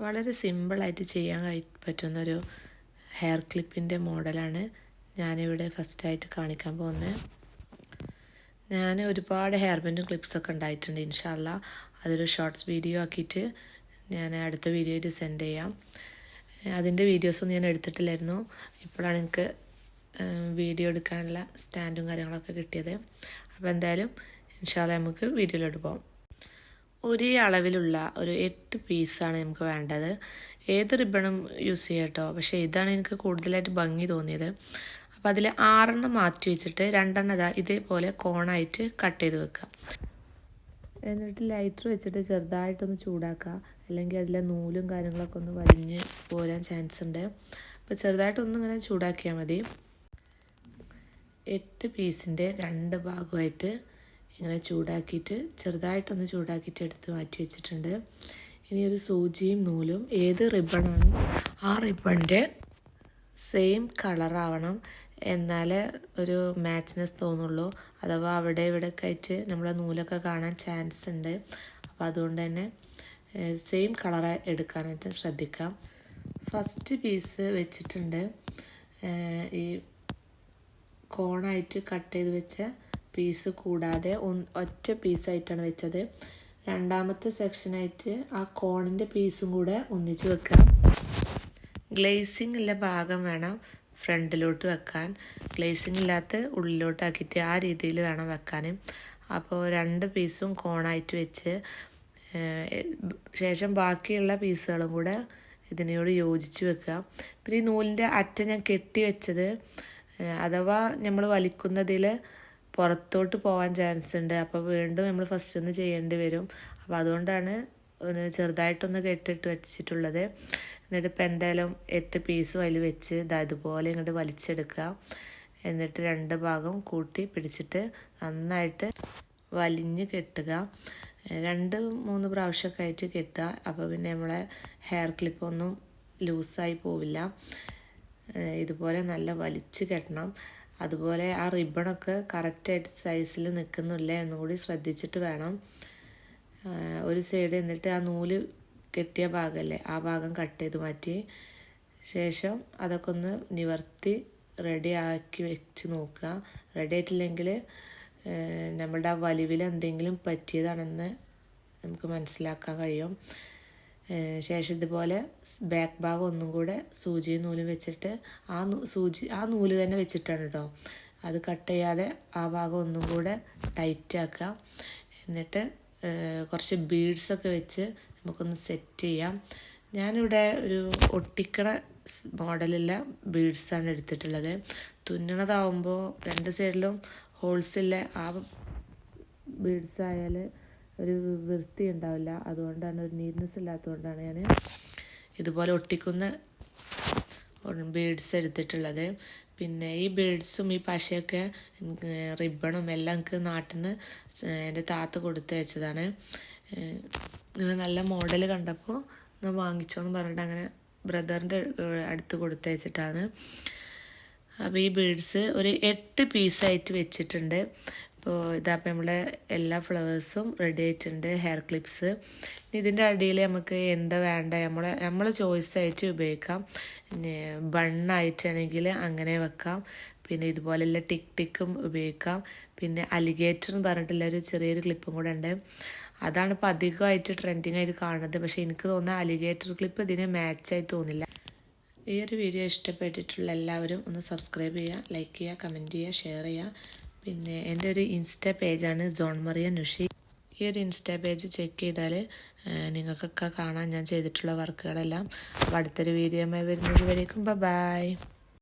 വളരെ സിമ്പിളായിട്ട് ചെയ്യാൻ പറ്റുന്നൊരു ഹെയർ ക്ലിപ്പിൻ്റെ മോഡലാണ് ഞാനിവിടെ ഫസ്റ്റായിട്ട് കാണിക്കാൻ പോകുന്നത്. ഞാൻ ഒരുപാട് ഹെയർ ബാൻഡും ക്ലിപ്സൊക്കെ ഉണ്ടായിട്ടുണ്ട്. ഇൻഷാ അല്ലാ അതൊരു ഷോർട്സ് വീഡിയോ ആക്കിയിട്ട് ഞാൻ അടുത്ത വീഡിയോയിൽ സെൻഡ് ചെയ്യാം. അതിൻ്റെ വീഡിയോസൊന്നും ഞാൻ എടുത്തിട്ടില്ലായിരുന്നു. ഇപ്പോഴാണ് എനിക്ക് വീഡിയോ എടുക്കാനുള്ള സ്റ്റാൻഡും കാര്യങ്ങളൊക്കെ കിട്ടിയത്. അപ്പോൾ എന്തായാലും ഇൻഷാ അല്ലാ നമുക്ക് വീഡിയോയിലോട്ട് പോകാം. ഒരേ അളവിലുള്ള ഒരു 8 പീസാണ് നമുക്ക് വേണ്ടത്. ഏത് റിബണും യൂസ് ചെയ്യാം കേട്ടോ, പക്ഷേ ഇതാണ് എനിക്ക് കൂടുതലായിട്ട് ഭംഗി തോന്നിയത്. അപ്പോൾ അതിൽ 6 മാറ്റി വെച്ചിട്ട് 2 ഇതേപോലെ കോണായിട്ട് കട്ട് ചെയ്ത് വെക്കുക. എന്നിട്ട് ലൈറ്റർ വെച്ചിട്ട് ചെറുതായിട്ടൊന്ന് ചൂടാക്കുക, അല്ലെങ്കിൽ അതിലെ നൂലും കാര്യങ്ങളൊക്കെ ഒന്ന് വലിഞ്ഞ് പോരാൻ ചാൻസ് ഉണ്ട്. അപ്പോൾ ചെറുതായിട്ടൊന്നും ഇങ്ങനെ ചൂടാക്കിയാൽ മതി. 8 പീസിൻ്റെ 2 ഭാഗമായിട്ട് ഇങ്ങനെ ചൂടാക്കിയിട്ട് ചെറുതായിട്ടൊന്ന് ചൂടാക്കിയിട്ട് എടുത്ത് മാറ്റി വെച്ചിട്ടുണ്ട്. ഇനി ഒരു സൂചിയും നൂലും, ഏത് റിബണാണ് ആ റിബണിൻ്റെ സെയിം കളറാവണം, എന്നാലേ ഒരു മാച്ച്നെസ് തോന്നുള്ളൂ. അഥവാ അവിടെ ഇവിടെയൊക്കെ ആയിട്ട് നമ്മളെ നൂലൊക്കെ കാണാൻ ചാൻസ് ഉണ്ട്. അപ്പോൾ അതുകൊണ്ട് തന്നെ സെയിം കളർ എടുക്കാനായിട്ട് ശ്രദ്ധിക്കാം. ഫസ്റ്റ് പീസ് വെച്ചിട്ടുണ്ട്, ഈ കോണായിട്ട് കട്ട് ചെയ്ത് വെച്ച പീസ് കൂടാതെ ഒറ്റ പീസായിട്ടാണ് വെച്ചത്. രണ്ടാമത്തെ സെക്ഷനായിട്ട് ആ കോണിൻ്റെ പീസും കൂടെ ഒന്നിച്ച് വെക്കുക. ഗ്ലേസിങ് ഉള്ള ഭാഗം വേണം ഫ്രണ്ടിലോട്ട് വെക്കാൻ, ഗ്ലേസിങ് ഇല്ലാത്ത ഉള്ളിലോട്ടാക്കിയിട്ട് ആ രീതിയിൽ വേണം വെക്കാൻ. അപ്പോൾ 2 പീസും കോണായിട്ട് വെച്ച് ശേഷം ബാക്കിയുള്ള പീസുകളും കൂടെ ഇതിനോട് യോജിച്ച് വെക്കുക. പിന്നെ ഈ നൂലിൻ്റെ അറ്റം ഞാൻ കെട്ടി വെച്ചത് അഥവാ നമ്മൾ വലിക്കുന്നതിൽ പുറത്തോട്ട് പോകാൻ ചാൻസ് ഉണ്ട്. അപ്പോൾ വീണ്ടും നമ്മൾ ഫസ്റ്റ് ഒന്ന് ചെയ്യേണ്ടി വരും. അപ്പോൾ അതുകൊണ്ടാണ് ചെറുതായിട്ടൊന്ന് കെട്ടിട്ട് വെച്ചിട്ടുള്ളത്. എന്നിട്ട് ഇപ്പം എന്തായാലും 8 പീസും അതിൽ വെച്ച് ഇതുപോലെ ഇങ്ങോട്ട് വലിച്ചെടുക്കുക. എന്നിട്ട് 2 ഭാഗം കൂട്ടി പിടിച്ചിട്ട് നന്നായിട്ട് വലിഞ്ഞ് കെട്ടുക. 2-3 പ്രാവശ്യമൊക്കെ ആയിട്ട് കെട്ടുക. അപ്പോൾ പിന്നെ നമ്മളെ ഹെയർ ക്ലിപ്പൊന്നും ലൂസായി പോവില്ല. ഇതുപോലെ നല്ല വലിച്ച് കെട്ടണം. അതുപോലെ ആ റിബണൊക്കെ കറക്റ്റായിട്ട് സൈസിൽ നിൽക്കുന്നില്ല എന്നും കൂടി ശ്രദ്ധിച്ചിട്ട് വേണം. ഒരു സൈഡ് എന്നിട്ട് ആ നൂല് കെട്ടിയ ഭാഗമല്ലേ ആ ഭാഗം കട്ട് ചെയ്ത് മാറ്റി ശേഷം അതൊക്കെ ഒന്ന് നിവർത്തി റെഡി ആക്കി വെച്ച് നോക്കുക. റെഡി ആയിട്ടില്ലെങ്കിൽ നമ്മളുടെ ആ വലിവിൽ എന്തെങ്കിലും പറ്റിയതാണെന്ന് നമുക്ക് മനസ്സിലാക്കാൻ കഴിയും. ശേഷം ഇതുപോലെ ബാക്ക് ഭാഗം ഒന്നും കൂടെ സൂചിയും നൂലും വെച്ചിട്ട് ആ നൂല് തന്നെ വെച്ചിട്ടാണ് കേട്ടോ, അത് കട്ട് ചെയ്യാതെ ആ ഭാഗം ഒന്നും കൂടെ ടൈറ്റ് ആക്കുക. എന്നിട്ട് കുറച്ച് ബീഡ്സൊക്കെ വെച്ച് നമുക്കൊന്ന് സെറ്റ് ചെയ്യാം. ഞാനിവിടെ ഒരു ഒട്ടിക്കണ മോഡലുള്ള ബീഡ്സാണ് എടുത്തിട്ടുള്ളത്. തുന്നണതാവുമ്പോൾ 2 സൈഡിലും ഹോൾസില്ല ആ ബീഡ്സ് ആയാൽ ഒരു വൃത്തി ഉണ്ടാവില്ല. അതുകൊണ്ടാണ്, ഒരു നീറ്റ്നെസ് ഇല്ലാത്തതുകൊണ്ടാണ് ഞാൻ ഇതുപോലെ ഒട്ടിക്കുന്ന ബീഡ്സ് എടുത്തിട്ടുള്ളത്. പിന്നെ ഈ ബീഡ്സും ഈ പശയൊക്കെ റിബണും എല്ലാം എനിക്ക് നാട്ടിൽ നിന്ന് എൻ്റെ താത്ത കൊടുത്ത് വെച്ചതാണ്. ഇങ്ങനെ നല്ല മോഡൽ കണ്ടപ്പോൾ ഒന്ന് വാങ്ങിച്ചോന്ന് പറഞ്ഞിട്ട് അങ്ങനെ ബ്രദറിൻ്റെ അടുത്ത് കൊടുത്ത് വെച്ചിട്ടാണ്. അപ്പോൾ ഈ ബീഡ്സ് ഒരു 8 പീസായിട്ട് വെച്ചിട്ടുണ്ട്. അപ്പോൾ ഇതപ്പോൾ നമ്മുടെ എല്ലാ ഫ്ലവേഴ്സും റെഡി ആയിട്ടുണ്ട്, ഹെയർ ക്ലിപ്സ്. ഇതിൻ്റെ അടിയിൽ നമുക്ക് എന്താ വേണ്ട നമ്മളെ ചോയ്സ് ആയിട്ട് ഉപയോഗിക്കാം. ബണ്ണായിട്ടാണെങ്കിൽ അങ്ങനെ വെക്കാം. പിന്നെ ഇതുപോലെയുള്ള ടിക്കും ഉപയോഗിക്കാം. പിന്നെ അലിഗേറ്റർ എന്ന് പറഞ്ഞിട്ടുള്ള ഒരു ചെറിയൊരു ക്ലിപ്പും കൂടെ ഉണ്ട്. അതാണ് ഇപ്പോൾ അധികമായിട്ട് ട്രെൻഡിങ് ആയിട്ട് കാണുന്നത്. പക്ഷേ എനിക്ക് തോന്നുന്ന അലിഗേറ്റർ ക്ലിപ്പ് ഇതിന് മാച്ചായി തോന്നില്ല. ഈ ഒരു വീഡിയോ ഇഷ്ടപ്പെട്ടിട്ടുള്ള എല്ലാവരും ഒന്ന് സബ്സ്ക്രൈബ് ചെയ്യുക, ലൈക്ക് ചെയ്യുക, കമൻറ്റ് ചെയ്യുക, ഷെയർ ചെയ്യുക. പിന്നെ എൻ്റെ ഒരു ഇൻസ്റ്റാ പേജാണ് ജോൺ മറിയ നുഷി. ഈ ഒരു ഇൻസ്റ്റാ പേജ് ചെക്ക് ചെയ്താൽ നിങ്ങൾക്കൊക്കെ കാണാൻ ഞാൻ ചെയ്തിട്ടുള്ള വർക്കുകളെല്ലാം. അപ്പോൾ അടുത്തൊരു വീഡിയോയുമായി വരുന്നത് വരേക്കും ബൈ.